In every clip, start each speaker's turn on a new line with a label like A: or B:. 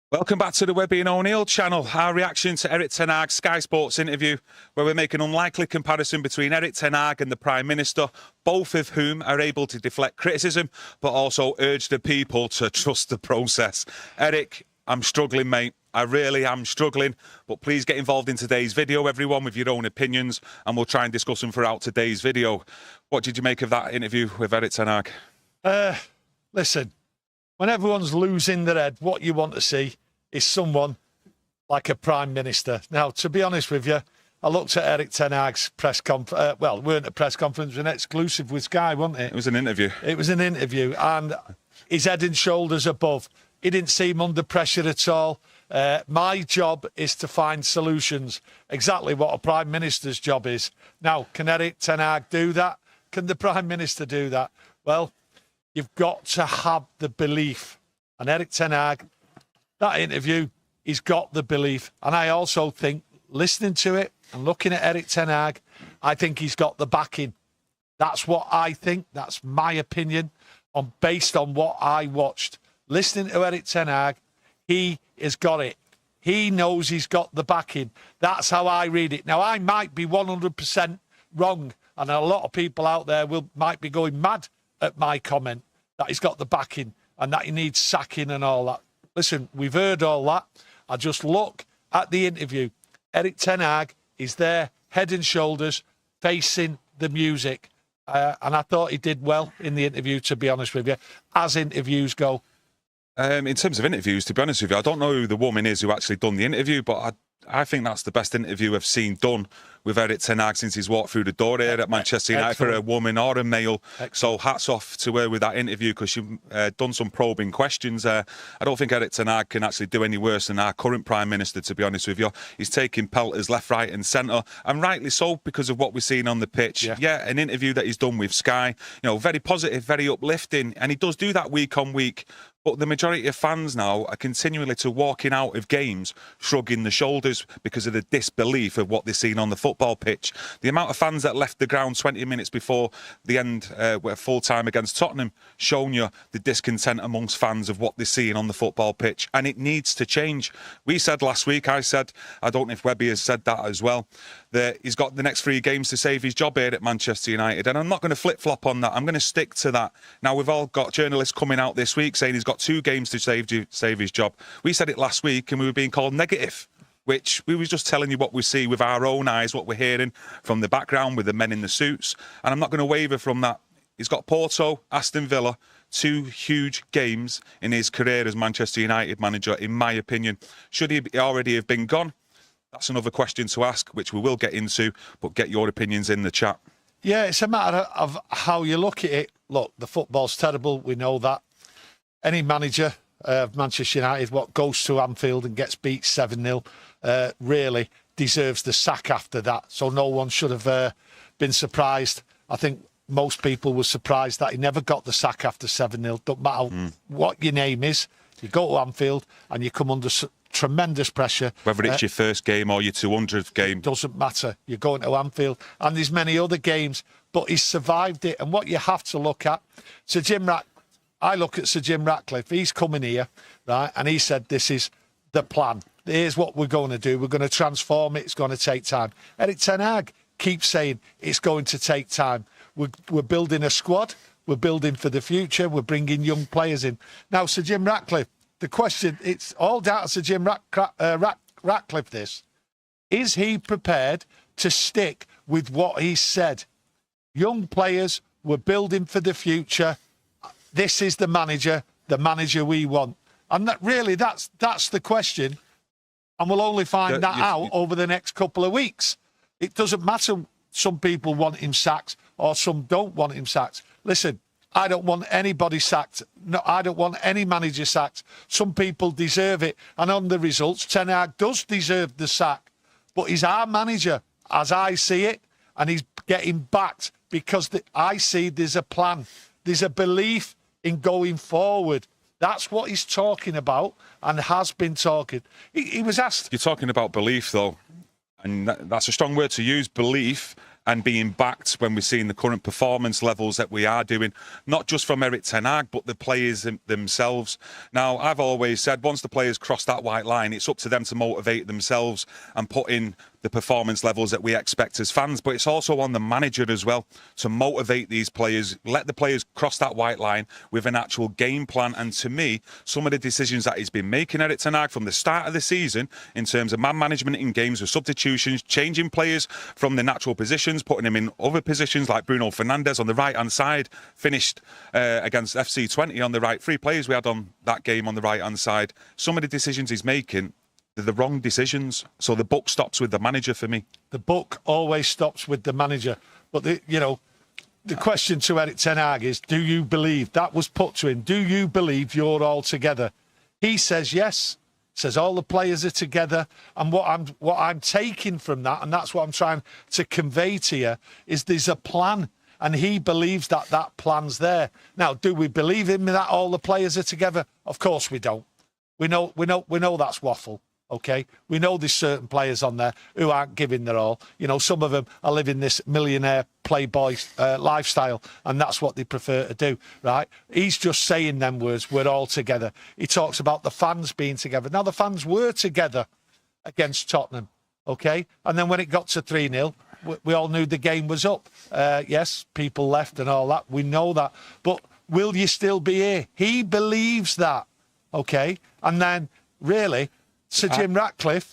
A: Welcome back to the Webby O'Neill channel. Our reaction to Erik Ten Hag's Sky Sports interview, where we make an unlikely comparison between Erik Ten Hag and the Prime Minister, both of whom are able to deflect criticism, but also urge the people to trust the process. Erik, I'm struggling, mate. I really am struggling, but please get involved in today's video, everyone, with your own opinions, and we'll try and discuss them throughout today's video. What did you make of that interview with Erik Ten Hag?
B: Listen, when everyone's losing their head, what you want to see is someone like a Prime Minister. Now, to be honest with you, I looked at Erik Ten Hag's press conference. Well, it weren't a press conference, it was an exclusive with Sky, wasn't it?
A: It was an interview.
B: It was an interview, and his head and shoulders above. He didn't seem under pressure at all. My job is to find solutions, exactly what a Prime Minister's job is. Now, can Erik Ten Hag do that? Can the Prime Minister do that? Well, you've got to have the belief. And Erik Ten Hag, that interview, he's got the belief. And I also think, listening to it and looking at Erik Ten Hag, I think he's got the backing. That's what I think. That's my opinion, based on what I watched. Listening to Erik Ten Hag, he has got it. He knows he's got the backing. That's how I read it. Now, I might be 100% wrong, and a lot of people out there might be going mad at my comment that he's got the backing and that he needs sacking and all that. Listen, we've heard all that. I just look at the interview. Erik Ten Hag is there, head and shoulders, facing the music. And I thought he did well in the interview, to be honest with you, as interviews go.
A: In terms of interviews, to be honest with you, I don't know who the woman is who actually done the interview, but I think that's the best interview I've seen done with Erik Ten Hag since he's walked through the door here at Manchester United for a woman or a male. Excellent. So hats off to her with that interview, because she's done some probing questions. I don't think Erik Ten Hag can actually do any worse than our current Prime Minister, to be honest with you. He's taking pelters left, right and centre, and rightly so, because of what we're seeing on the pitch. Yeah, an interview that he's done with Sky, you know, very positive, very uplifting, and he does do that week on week. But the majority of fans now are continually walking out of games shrugging the shoulders because of the disbelief of what they're seeing on the football pitch. The amount of fans that left the ground 20 minutes before the end, full time against Tottenham, showing you the discontent amongst fans of what they're seeing on the football pitch. And it needs to change. We said last week, I said, I don't know if Webby has said that as well, that he's got the next 3 games to save his job here at Manchester United. And I'm not going to flip-flop on that. I'm going to stick to that. Now, we've all got journalists coming out this week saying he's got 2 games to save his job. We said it last week and we were being called negative, which we were just telling you what we see with our own eyes, what we're hearing from the background with the men in the suits. And I'm not going to waver from that. He's got Porto, Aston Villa, 2 huge games in his career as Manchester United manager, in my opinion. Should he already have been gone? That's another question to ask, which we will get into, but get your opinions in the chat.
B: Yeah, it's a matter of how you look at it. Look, the football's terrible. We know that. Any manager of Manchester United, goes to Anfield and gets beat 7-0, really deserves the sack after that. So no one should have been surprised. I think most people were surprised that he never got the sack after 7-0. Don't matter what your name is. You go to Anfield and you come under tremendous pressure.
A: Whether it's your first game or your 200th game.
B: Doesn't matter. You're going to Anfield. And there's many other games. But he's survived it. And what you have to look at, I look at Sir Jim Ratcliffe. He's coming here, right? And he said, this is the plan. Here's what we're going to do. We're going to transform it. It's going to take time. Erik Ten Hag keeps saying it's going to take time. We're building a squad. We're building for the future. We're bringing young players in. Now, Sir Jim Ratcliffe, the question, it's all down to Sir Jim Ratcliffe, this. Is he prepared to stick with what he said? Young players, we're building for the future. This is the manager we want. And that's the question. And we'll only find that out over the next couple of weeks. It doesn't matter. Some people want him sacked or some don't want him sacked. Listen, I don't want anybody sacked. No, I don't want any manager sacked. Some people deserve it. And on the results, Ten Hag does deserve the sack. But he's our manager, as I see it, and he's getting backed because I see there's a plan. There's a belief in going forward. That's what he's talking about and has been talking. He was asked...
A: You're talking about belief, though, and that's a strong word to use, belief. and being backed when we're seeing the current performance levels that we are doing, not just from Erik Ten Hag, but the players themselves. Now, I've always said, once the players cross that white line, it's up to them to motivate themselves and put in the performance levels that we expect as fans, but it's also on the manager as well to motivate these players, let the players cross that white line with an actual game plan. And to me, some of the decisions that he's been making, Erik Ten Hag, from the start of the season in terms of man management in games with substitutions, changing players from the natural positions, putting them in other positions like Bruno Fernandes on the right-hand side, finished against FC20 on the right. 3 players we had on that game on the right-hand side. Some of the decisions he's making, they're the wrong decisions. So the buck stops with the manager for me. The buck always stops with the manager. But, the question to Erik Ten Hag is, do you believe, that was put to him, do you believe you're all together? He says yes, says all the players are together. And what I'm taking from that, and that's what I'm trying to convey to you, is there's a plan. And he believes that that plan's there. Now, do we believe him that all the players are together? Of course we don't. We know that's waffle. Okay, we know there's certain players on there who aren't giving their all. Some of them are living this millionaire playboy lifestyle, and that's what they prefer to do, right? He's just saying them words, we're all together. He talks about the fans being together. Now, the fans were together against Tottenham, okay? And then when it got to 3-0, we all knew the game was up. Yes, people left and all that. We know that. But will you still be here? He believes that, okay? And then, really, Sir Jim Ratcliffe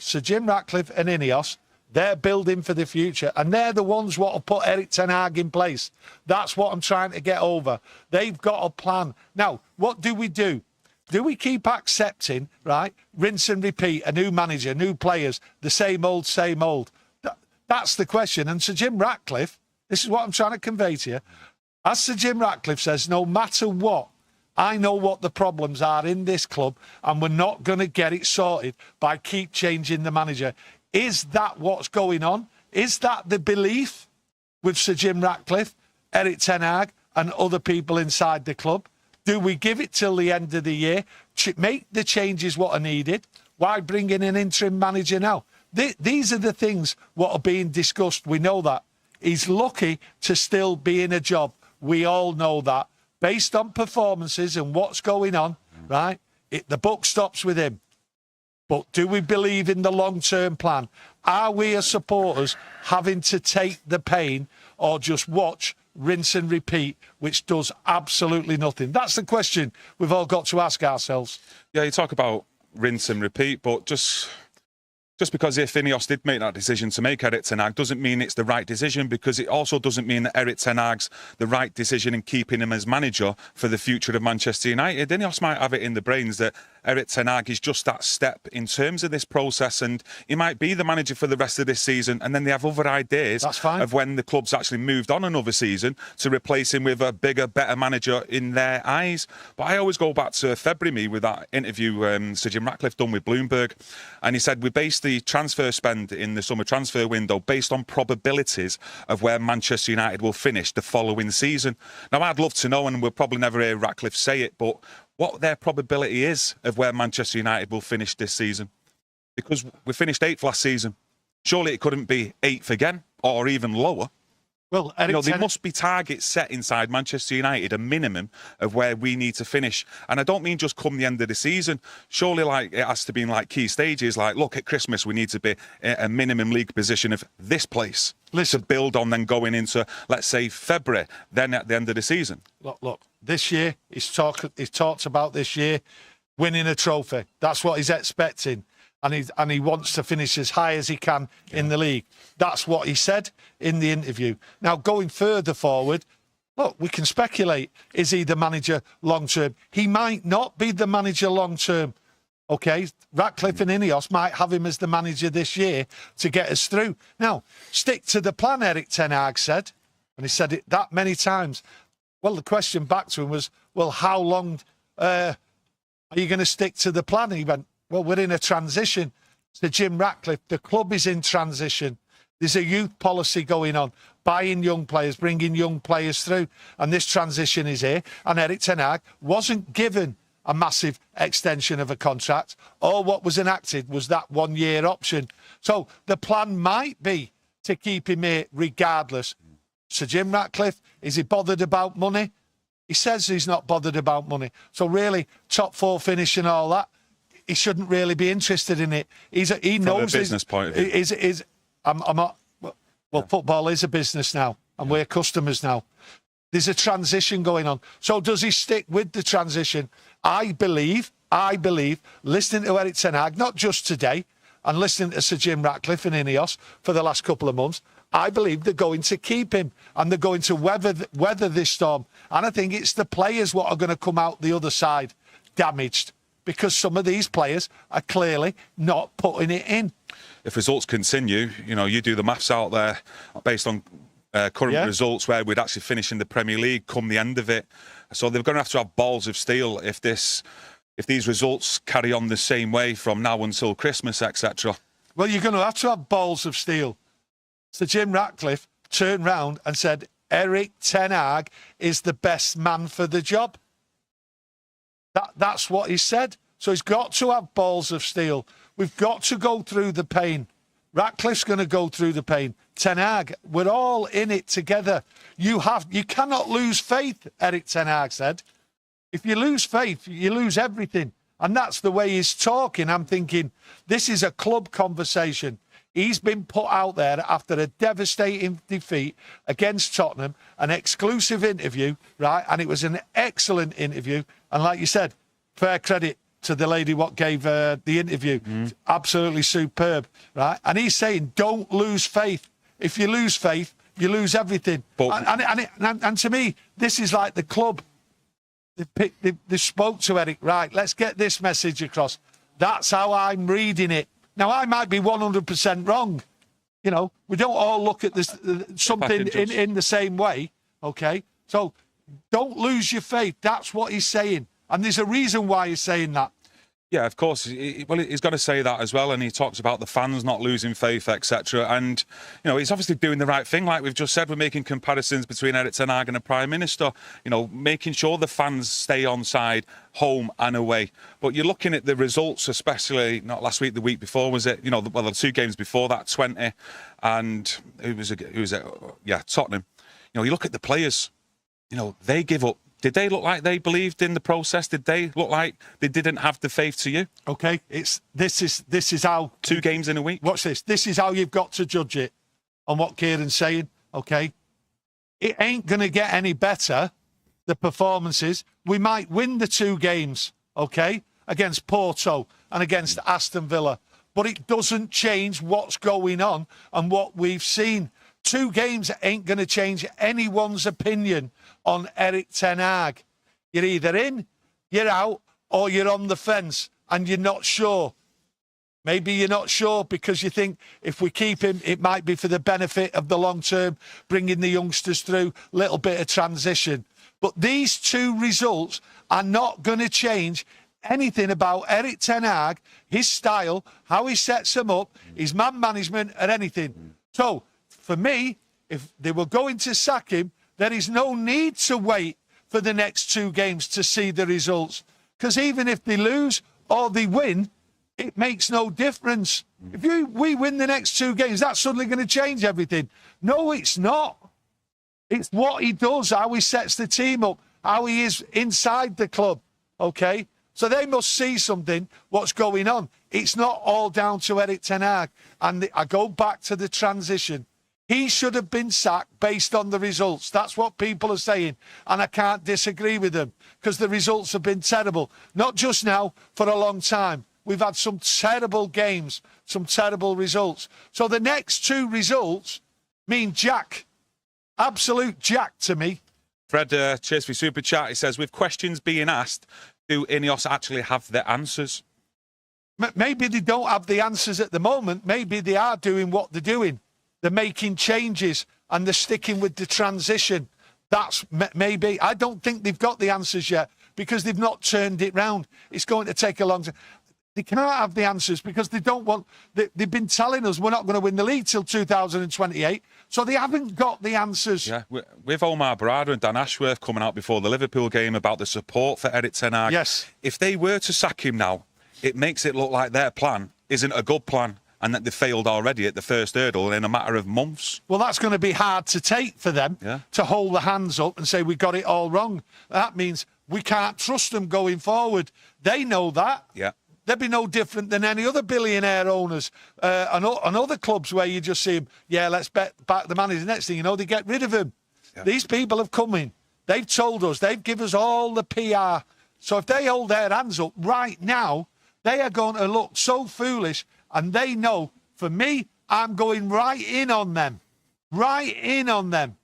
A: and Ineos, they're building for the future, and they're the ones what will put Erik Ten Hag in place. That's what I'm trying to get over. They've got a plan. Now, what do we do? Do we keep accepting, right, rinse and repeat, a new manager, new players, the same old, same old? That's the question. And Sir Jim Ratcliffe, this is what I'm trying to convey to you. As Sir Jim Ratcliffe says, no matter what, I know what the problems are in this club, and we're not going to get it sorted by keep changing the manager. Is that what's going on? Is that the belief with Sir Jim Ratcliffe, Erik Ten Hag, and other people inside the club? Do we give it till the end of the year, make the changes what are needed? Why bring in an interim manager now? These are the things what are being discussed. We know that. He's lucky to still be in a job. We all know that. Based on performances and what's going on, right? The buck stops with him. But do we believe in the long-term plan? Are we as supporters having to take the pain or just watch, rinse and repeat, which does absolutely nothing? That's the question we've all got to ask ourselves. Yeah, you talk about rinse and repeat, but just because if Ineos did make that decision to make Erik Ten Hag doesn't mean it's the right decision, because it also doesn't mean that Erik Ten Hag's the right decision in keeping him as manager for the future of Manchester United. Ineos might have it in the brains that Erik Ten Hag is just that step in terms of this process, and he might be the manager for the rest of this season, and then they have other ideas of when the club's actually moved on another season to replace him with a bigger, better manager in their eyes. But I always go back to February with that interview Sir Jim Ratcliffe done with Bloomberg, and he said we based the transfer spend in the summer transfer window based on probabilities of where Manchester United will finish the following season. Now, I'd love to know, and we'll probably never hear Ratcliffe say it, but what their probability is of where Manchester United will finish this season. Because we finished 8th last season. Surely it couldn't be 8th again, or even lower. Well, there must be targets set inside Manchester United, a minimum of where we need to finish. And I don't mean just come the end of the season. Surely, it has to be in key stages. Look, at Christmas, we need to be a minimum league position of this place. To build on, then going into, let's say, February, then at the end of the season. Look, this year, he's talked about this year winning a trophy. That's what he's expecting. And he wants to finish as high as he can in the league. That's what he said in the interview. Now, going further forward, look, we can speculate. Is he the manager long-term? He might not be the manager long-term. Okay, Ratcliffe and Ineos might have him as the manager this year to get us through. Now, stick to the plan, Erik Ten Hag said, and he said it that many times. Well, the question back to him was, well, how long are you going to stick to the plan? And he went, well, we're in a transition. So Jim Ratcliffe, the club is in transition. There's a youth policy going on, buying young players, bringing young players through, and this transition is here. And Erik Ten Hag wasn't given a massive extension of a contract. All what was enacted was that 1-year option. So the plan might be
B: to keep him here regardless. Sir Jim Ratcliffe, is he bothered about money? He says he's not bothered about money. So really, top 4 finish and all that, he shouldn't really be interested in it. He knows
A: from a business point of view.
B: I'm not. Well, football is a business now, and we're customers now. There's a transition going on. So does he stick with the transition? I believe, listening to Erik Ten Hag, not just today, and listening to Sir Jim Ratcliffe and Ineos for the last couple of months, I believe they're going to keep him and they're going to weather this storm. And I think it's the players what are going to come out the other side damaged, because some of these players are clearly not putting it in.
A: If results continue, you do the maths out there based on current results where we'd actually finish in the Premier League come the end of it. So they're going to have balls of steel if these results carry on the same way from now until Christmas, etc.
B: Well, you're going to have balls of steel. So Jim Ratcliffe turned round and said, Erik Ten Hag is the best man for the job. That's what he said. So he's got to have balls of steel. We've got to go through the pain. Ratcliffe's going to go through the pain. Ten Hag, we're all in it together. You cannot lose faith, Erik Ten Hag said. If you lose faith, you lose everything. And that's the way he's talking. I'm thinking, this is a club conversation. He's been put out there after a devastating defeat against Tottenham, an exclusive interview, right? And it was an excellent interview. And like you said, fair credit to the lady what gave the interview. Absolutely superb, right? And he's saying, don't lose faith. If you lose faith, you lose everything. But, and to me, this is like the club. They spoke to Erik, right, let's get this message across. That's how I'm reading it. Now, I might be 100% wrong. We don't all look at this something in the same way, okay? So don't lose your faith. That's what he's saying. And there's a reason why he's saying that.
A: Yeah, of course. Well, he's got to say that as well. And he talks about the fans not losing faith, etc. And, he's obviously doing the right thing. Like we've just said, we're making comparisons between Erik Ten Hag and a Prime Minister, making sure the fans stay on side, home and away. But you're looking at the results, especially not last week, the week before, was it? The 2 games before that, 20. And who was it? Yeah, Tottenham. You look at the players, they give up. Did they look like they believed in the process? Did they look like they didn't have the faith to you?
B: Okay, this is how
A: 2 games in a week.
B: Watch this. This is how you've got to judge it on what Kieran's saying. Okay, it ain't gonna get any better. The performances. We might win the 2 games. Okay, against Porto and against Aston Villa, but it doesn't change what's going on and what we've seen. 2 games ain't going to change anyone's opinion on Erik Ten Hag. You're either in, you're out, or you're on the fence and you're not sure. Maybe you're not sure because you think if we keep him, it might be for the benefit of the long term, bringing the youngsters through, little bit of transition. But these 2 results are not going to change anything about Erik Ten Hag, his style, how he sets them up, his man management, or anything. So, for me, if they were going to sack him, there is no need to wait for the next 2 games to see the results. Because even if they lose or they win, it makes no difference. If we win the next 2 games, that's suddenly going to change everything. No, it's not. It's what he does, how he sets the team up, how he is inside the club, okay? So they must see something, what's going on. It's not all down to Erik Ten Hag. And I go back to the transition. He should have been sacked based on the results. That's what people are saying. And I can't disagree with them because the results have been terrible. Not just now, for a long time. We've had some terrible games, some terrible results. So the next 2 results mean jack. Absolute jack to me.
A: Fred, cheers for Super Chat. He says, with questions being asked, do Ineos actually have the answers?
B: Maybe they don't have the answers at the moment. Maybe they are doing what they're doing. They're making changes and they're sticking with the transition. That's maybe. I don't think they've got the answers yet because they've not turned it round. It's going to take a long time. They can't have the answers because they don't want... They've been telling us we're not going to win the league till 2028, so they haven't got the answers.
A: Yeah, with Omar Barada and Dan Ashworth coming out before the Liverpool game about the support for Erik Ten Hag.
B: Yes.
A: If they were to sack him now, it makes it look like their plan isn't a good plan. and that they failed already at the first hurdle in a matter of months.
B: Well, that's going to be hard to take for them to hold the hands up and say we got it all wrong. That means we can't trust them going forward. They know that.
A: Yeah.
B: They'd be no different than any other billionaire owners and other clubs where you just see them, let's back the manager. Next thing you know, they get rid of him. Yeah. These people have come in. They've told us. They've given us all the PR. So if they hold their hands up right now, they are going to look so foolish. And they know, for me, I'm going right in on them. Right in on them.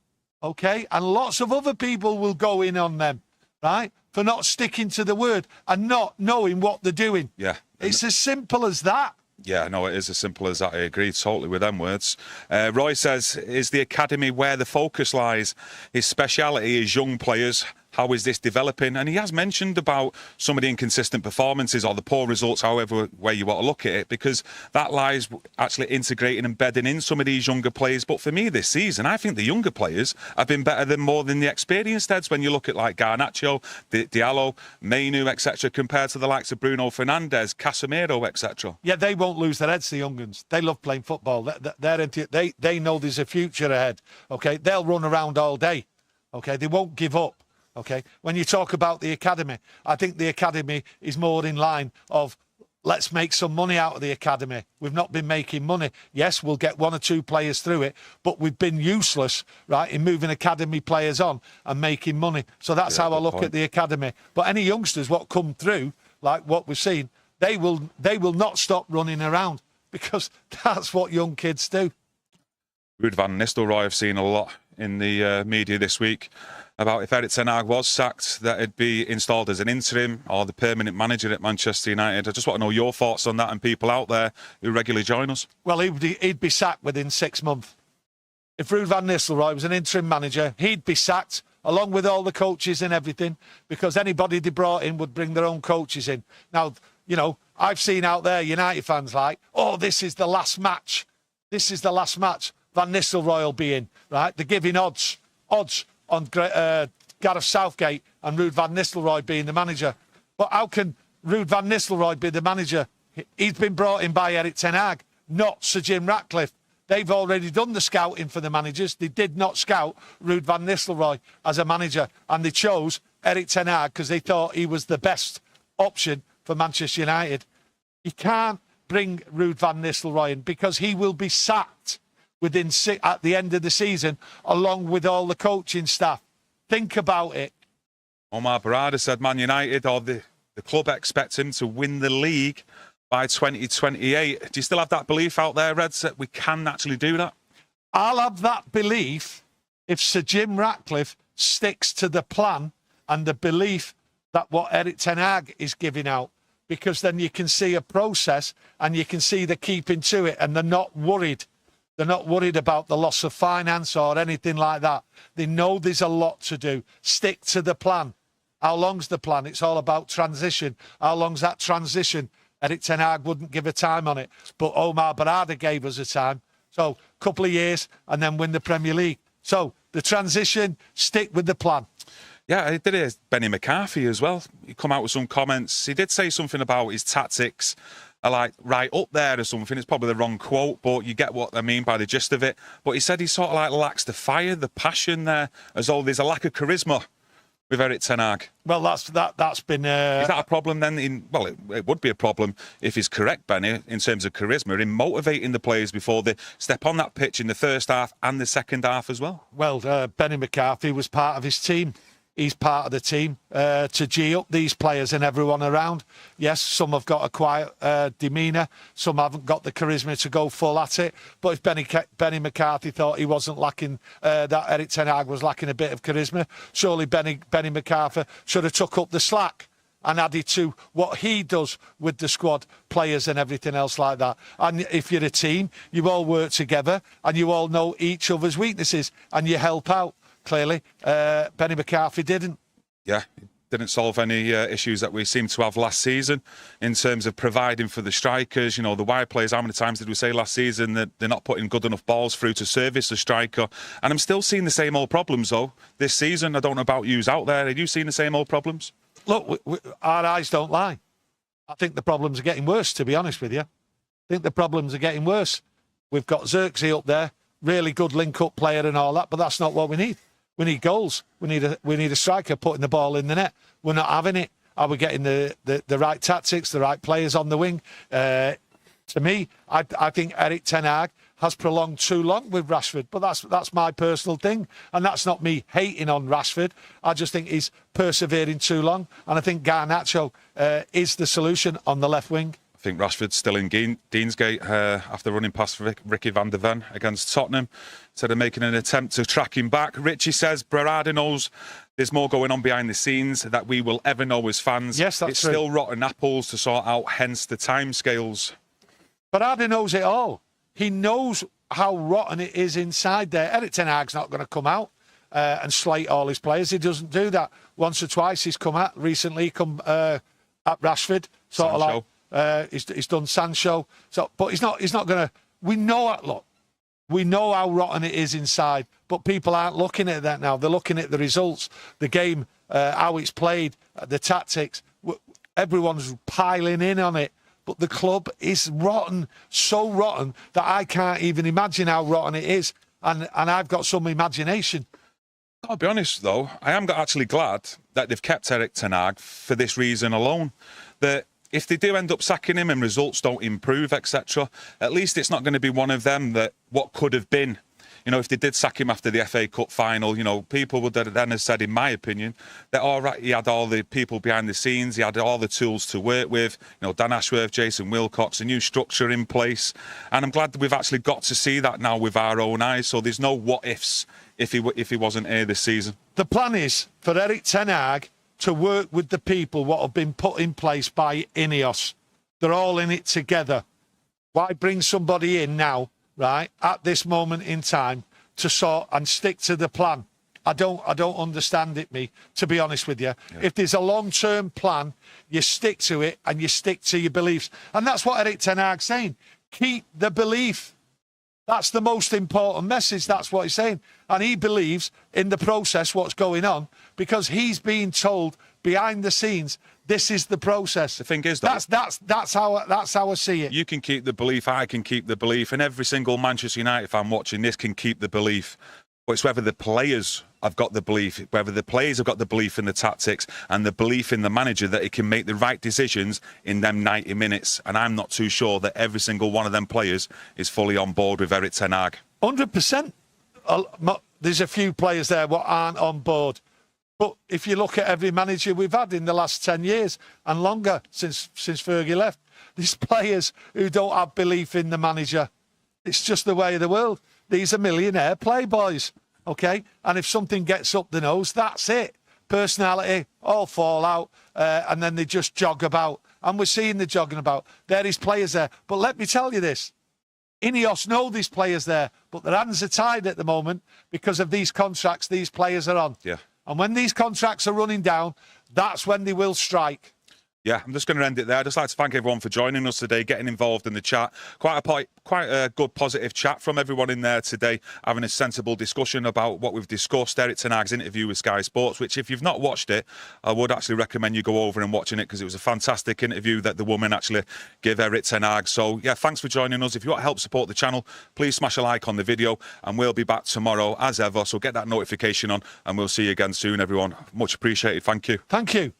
B: Okay? And lots of other people will go in on them. Right? For not sticking to the word and not knowing what they're doing.
A: Yeah.
B: It's as simple as that.
A: Yeah, no, it is as simple as that. I agree totally with them words. Roy says, is the academy where the focus lies? His speciality is young players. How is this developing? And he has mentioned about some of the inconsistent performances or the poor results, however way you want to look at it, because that lies actually integrating and bedding in some of these younger players. But for me this season, I think the younger players have been better than more than the experienced heads when you look at like Garnacho, Diallo, Mainu, etc., compared to the likes of Bruno Fernandes, Casemiro, etc.
B: Yeah, they won't lose their heads, the young uns. They love playing football. They know there's a future ahead. Okay, they'll run around all day. Okay, they won't give up. Okay, when you talk about the academy, I think the academy is more in line of let's make some money out of the academy. We've not been making money. Yes, we'll get 1 or 2 players through it, but we've been useless, right, in moving academy players on and making money. So that's how I look at the academy. But any youngsters what come through, like what we've seen, they will not stop running around because that's what young kids do.
A: Ruud van Nistelrooy, I've seen a lot in the media this week about if Erik Ten Hag was sacked, that it'd be installed as an interim or the permanent manager at Manchester United. I just want to know your thoughts on that and people out there who regularly join us.
B: Well, he'd be sacked within 6 months. If Ruud van Nistelrooy was an interim manager, he'd be sacked along with all the coaches and everything because anybody they brought in would bring their own coaches in. Now, you know, I've seen out there United fans like, oh, this is the last match. This is the last match. Van Nistelrooy will be in, right? They're giving odds on Gareth Southgate and Ruud van Nistelrooy being the manager. But how can Ruud van Nistelrooy be the manager? He's been brought in by Erik Ten Hag, not Sir Jim Ratcliffe. They've already done the scouting for the managers. They did not scout Ruud van Nistelrooy as a manager, and they chose Erik Ten Hag because they thought he was the best option for Manchester United. You can't bring Ruud van Nistelrooy in because he will be sacked at the end of the season, along with all the coaching staff. Think about it.
A: Omar Barada said Man United or the club expects him to win the league by 2028. Do you still have that belief out there, Reds, that we can actually do that?
B: I'll have that belief if Sir Jim Ratcliffe sticks to the plan and the belief that what Erik Ten Hag is giving out, because then you can see a process and you can see they're keeping to it and they're not worried. They're not worried about the loss of finance or anything like that. They know there's a lot to do. Stick to the plan. How long's the plan? It's all about transition. How long's that transition? Erik Ten Hag wouldn't give a time on it. But Omar Barada gave us a time. So a couple of years and then win the Premier League. So the transition, stick with the plan.
A: Yeah, he did it. Benny McCarthy as well. He come out with some comments. He did say something about his tactics are like right up there or something. It's probably the wrong quote, but you get what I mean by the gist of it. But he said he sort of like lacks the fire, the passion there, as though there's a lack of charisma with Erik Ten Hag.
B: Well, that's been...
A: Is that a problem then? Well, it would be a problem if he's correct, Benny, in terms of charisma, in motivating the players before they step on that pitch in the first half and the second half as well.
B: Well, Benny McCarthy was part of his team. He's part of the team to G up these players and everyone around. Yes, some have got a quiet demeanour. Some haven't got the charisma to go full at it. But if Benny McCarthy thought he wasn't lacking, that Erik Ten Hag was lacking a bit of charisma, surely Benny McCarthy should have took up the slack and added to what he does with the squad, players and everything else like that. And if you're a team, you all work together and you all know each other's weaknesses and you help out. Clearly, Benny McCarthy didn't.
A: Yeah, didn't solve any issues that we seemed to have last season in terms of providing for the strikers. You know, the wide players, how many times did we say last season that they're not putting good enough balls through to service the striker? And I'm still seeing the same old problems, though, this season. I don't know about yous out there. Are you seeing the same old problems?
B: Look, our eyes don't lie. I think the problems are getting worse, to be honest with you. think the problems are getting worse. We've got Xerxes up there, really good link-up player and all that, but that's not what we need. We need goals. We need a striker putting the ball in the net. We're not having it. Are we getting the right tactics, the right players on the wing? To me, I think Erik Ten Hag has prolonged too long with Rashford, but that's my personal thing, and that's not me hating on Rashford. I just think he's persevering too long, and I think Garnacho is the solution on the left wing.
A: I think Rashford's still in Deansgate after running past Ricky van der Ven against Tottenham, instead of making an attempt to track him back. Richie says Berardi knows there's more going on behind the scenes that we will ever know as fans.
B: Yes, that's
A: it's
B: true.
A: Still rotten apples to sort out, hence the timescales.
B: Berardi knows it all. He knows how rotten it is inside there. Erik Ten Hag's not going to come out and slate all his players. He doesn't do that. Once or twice he's come out. Recently he come at Rashford, sort of like. He's done Sancho, but he's not going to. We know it. Look, we know how rotten it is inside, but people aren't looking at that now. They're looking at the results, the game, how it's played, the tactics. Everyone's piling in on it, but the club is rotten, so rotten that I can't even imagine how rotten it is, and I've got some imagination.
A: I'll be honest though, I am actually glad that they've kept Erik Ten Hag for this reason alone. That if they do end up sacking him and results don't improve, etc., at least it's not going to be one of them that what could have been. You know, if they did sack him after the FA Cup final, you know, people would then have said, in my opinion, that all right, he had all the people behind the scenes, he had all the tools to work with, you know, Dan Ashworth, Jason Wilcox, a new structure in place. And I'm glad that we've actually got to see that now with our own eyes. So there's no what ifs if he wasn't here this season.
B: The plan is for Erik Ten Hag to work with the people what have been put in place by Ineos. They're all in it together. Why bring somebody in now, right, at this moment in time to sort and stick to the plan? I don't understand it, to be honest with you. Yeah. If there's a long-term plan, you stick to it and you stick to your beliefs. And that's what Erik Ten Hag's saying. Keep the belief. That's the most important message. That's what he's saying. And he believes in the process, what's going on, because he's being told behind the scenes, this is the process.
A: The thing is, though,
B: that's how I see it.
A: You can keep the belief, I can keep the belief, and every single Manchester United fan watching this can keep the belief. But it's whether the players have got the belief, whether the players have got the belief in the tactics and the belief in the manager that he can make the right decisions in them 90 minutes. And I'm not too sure that every single one of them players is fully on board with Erik Ten Hag.
B: 100%. There's a few players there what aren't on board. But if you look at every manager we've had in the last 10 years and longer since Fergie left, there's players who don't have belief in the manager. It's just the way of the world. These are millionaire playboys, okay? And if something gets up the nose, that's it. Personality, all fall out, and then they just jog about. And we're seeing the jogging about. There is players there. But let me tell you this. Ineos know these players there, but their hands are tied at the moment because of these contracts these players are on.
A: Yeah.
B: And when these contracts are running down, that's when they will strike.
A: Yeah, I'm just going to end it there. I'd just like to thank everyone for joining us today, getting involved in the chat. Quite a good, positive chat from everyone in there today, having a sensible discussion about what we've discussed. Erik Ten Hag's interview with Sky Sports, which if you've not watched it, I would actually recommend you go over and watching it because it was a fantastic interview that the woman actually gave Erik Ten Hag. So, yeah, thanks for joining us. If you want to help support the channel, please smash a like on the video and we'll be back tomorrow as ever. So get that notification on and we'll see you again soon, everyone. Much appreciated. Thank you.
B: Thank you.